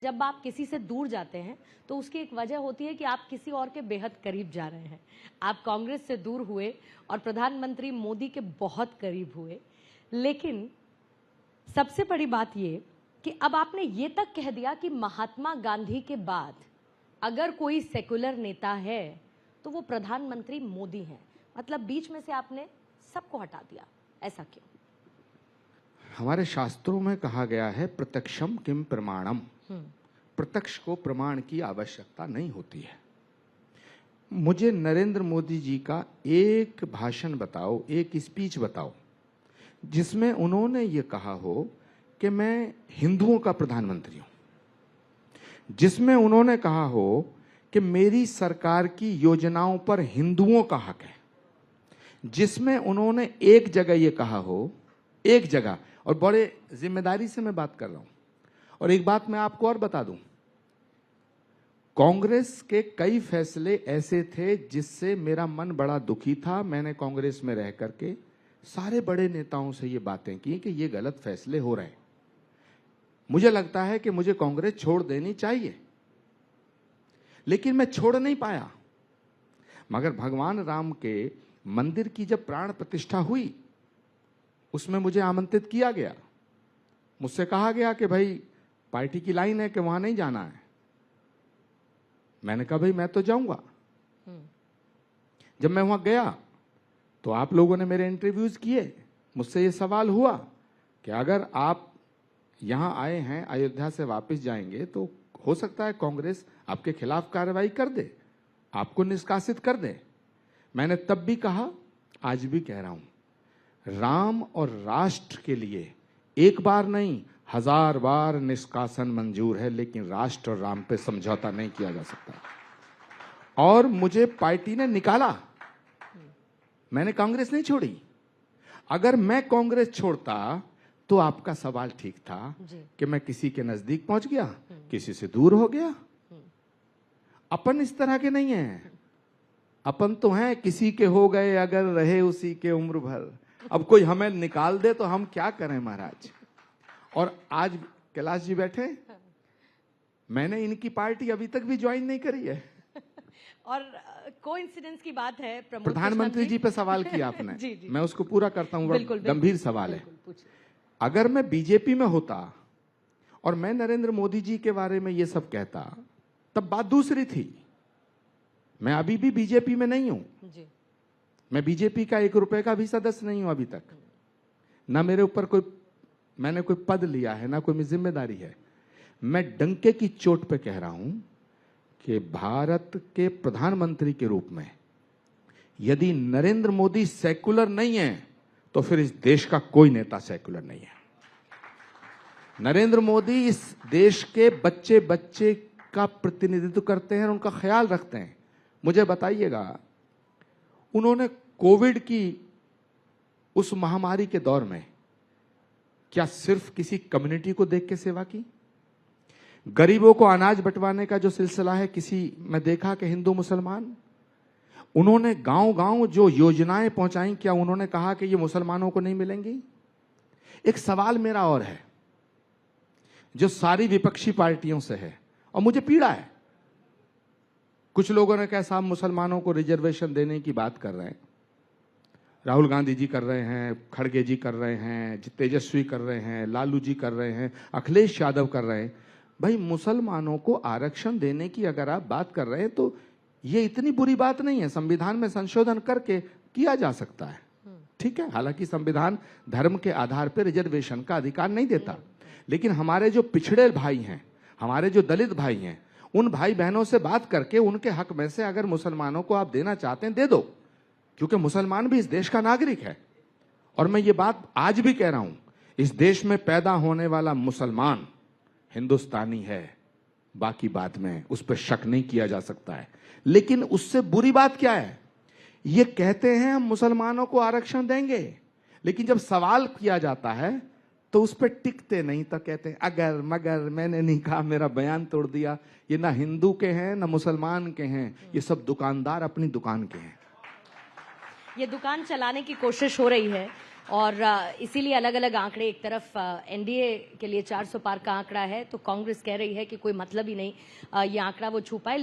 जब आप किसी से दूर जाते हैं तो उसकी एक वजह होती है कि आप किसी और के बेहद करीब जा रहे हैं। आप कांग्रेस से दूर हुए और प्रधानमंत्री मोदी के बहुत करीब हुए, लेकिन सबसे बड़ी बात ये कि अब आपने ये तक कह दिया कि महात्मा गांधी के बाद अगर कोई सेकुलर नेता है तो वो प्रधानमंत्री मोदी हैं। मतलब बीच में से आपने सबको हटा दिया, ऐसा क्यों? हमारे शास्त्रों में कहा गया है प्रत्यक्षम किम प्रमाणम। प्रत्यक्ष को प्रमाण की आवश्यकता नहीं होती है। मुझे नरेंद्र मोदी जी का एक भाषण बताओ, एक स्पीच बताओ जिसमें उन्होंने ये कहा हो कि मैं हिंदुओं का प्रधानमंत्री हूं, जिसमें उन्होंने कहा हो कि मेरी सरकार की योजनाओं पर हिंदुओं का हक है, जिसमें उन्होंने एक जगह ये कहा हो, एक जगह, और बड़े जिम्मेदारी से मैं बात कर रहा हूं। और एक बात मैं आपको और बता दूं, कांग्रेस के कई फैसले ऐसे थे जिससे मेरा मन बड़ा दुखी था। मैंने कांग्रेस में रह करके सारे बड़े नेताओं से ये बातें की कि ये गलत फैसले हो रहे हैं। मुझे लगता है कि मुझे कांग्रेस छोड़ देनी चाहिए, लेकिन मैं छोड़ नहीं पाया। मगर भगवान राम के मंदिर की जब प्राण प्रतिष्ठा हुई, उसमें मुझे आमंत्रित किया गया। मुझसे कहा गया कि भाई पार्टी की लाइन है कि वहां नहीं जाना है। मैंने कहा भाई मैं तो जाऊंगा। जब मैं वहां गया तो आप लोगों ने मेरे इंटरव्यूज किए। मुझसे ये सवाल हुआ कि अगर आप यहां आए हैं, अयोध्या से वापस जाएंगे तो हो सकता है कांग्रेस आपके खिलाफ कार्रवाई कर दे, आपको निष्कासित कर दे। मैंने तब भी कहा, आज भी कह रहा हूं, राम और राष्ट्र के लिए एक बार नहीं 1000 बार निष्कासन मंजूर है, लेकिन राष्ट्र और राम पे समझौता नहीं किया जा सकता। और मुझे पार्टी ने निकाला, मैंने कांग्रेस नहीं छोड़ी। अगर मैं कांग्रेस छोड़ता तो आपका सवाल ठीक था कि मैं किसी के नजदीक पहुंच गया, किसी से दूर हो गया। अपन इस तरह के नहीं हैं। अपन तो हैं किसी के हो गए अगर रहे उसी के उम्र भर। अब कोई हमें निकाल दे तो हम क्या करें महाराज। और आज कैलाश जी बैठे, मैंने इनकी पार्टी अभी तक भी ज्वाइन नहीं करी है। और कोइंसिडेंस की बात है, प्रधानमंत्री जी पे सवाल किया आपने। जी। मैं उसको पूरा करता हूं, गंभीर सवाल है। अगर मैं बीजेपी में होता और मैं नरेंद्र मोदी जी के बारे में ये सब कहता, तब बात दूसरी थी। मैं अभी भी बीजेपी में नहीं हूं। मैं बीजेपी का 1 रुपए का भी सदस्य नहीं हूं अभी तक। ना मेरे ऊपर मैंने कोई पद लिया है, ना कोई जिम्मेदारी है। मैं डंके की चोट पे कह रहा हूं कि भारत के प्रधानमंत्री के रूप में यदि नरेंद्र मोदी सेकुलर नहीं है तो फिर इस देश का कोई नेता सेकुलर नहीं है। नरेंद्र मोदी इस देश के बच्चे बच्चे का प्रतिनिधित्व करते हैं और उनका ख्याल रखते हैं। मुझे बताइएगा, उन्होंने कोविड की उस महामारी के दौर में क्या सिर्फ किसी कम्युनिटी को देख के सेवा की? गरीबों को अनाज बंटवाने का जो सिलसिला है, मैं देखा कि हिंदू मुसलमान, उन्होंने गांव-गांव जो योजनाएं पहुंचाई, क्या उन्होंने कहा कि ये मुसलमानों को नहीं मिलेंगी? एक सवाल मेरा और है जो सारी विपक्षी पार्टियों से है और मुझे पीड़ा है। कुछ लोगों ने कहा साहब मुसलमानों को रिजर्वेशन देने की बात कर रहे हैं, राहुल गांधी जी कर रहे हैं, खड़गे जी कर रहे हैं, तेजस्वी कर रहे हैं, लालू जी कर रहे हैं, अखिलेश यादव कर रहे हैं। भाई मुसलमानों को आरक्षण देने की अगर आप बात कर रहे हैं तो ये इतनी बुरी बात नहीं है। संविधान में संशोधन करके किया जा सकता है, ठीक है। हालांकि संविधान धर्म के आधार पर रिजर्वेशन का अधिकार नहीं देता, लेकिन हमारे जो पिछड़े भाई हैं, हमारे जो दलित भाई हैं, उन भाई बहनों से बात करके उनके हक में से अगर मुसलमानों को आप देना चाहते हैं दे दो, क्योंकि मुसलमान भी इस देश का नागरिक है। और मैं ये बात आज भी कह रहा हूं, इस देश में पैदा होने वाला मुसलमान हिंदुस्तानी है, बाकी बात में उस पर शक नहीं किया जा सकता है। लेकिन उससे बुरी बात क्या है? ये कहते हैं हम मुसलमानों को आरक्षण देंगे, लेकिन जब सवाल किया जाता है तो उस पर टिकते नहीं, तो कहते हैं अगर मगर, मैंने नहीं कहा, मेरा बयान तोड़ दिया। ये ना हिंदू के हैं ना मुसलमान के हैं, ये सब दुकानदार अपनी दुकान के हैं। ये दुकान चलाने की कोशिश हो रही है और इसीलिए अलग अलग आंकड़े, एक तरफ एनडीए के लिए 400 पार का आंकड़ा है तो कांग्रेस कह रही है कि कोई मतलब ही नहीं ये आंकड़ा वो छू पाए।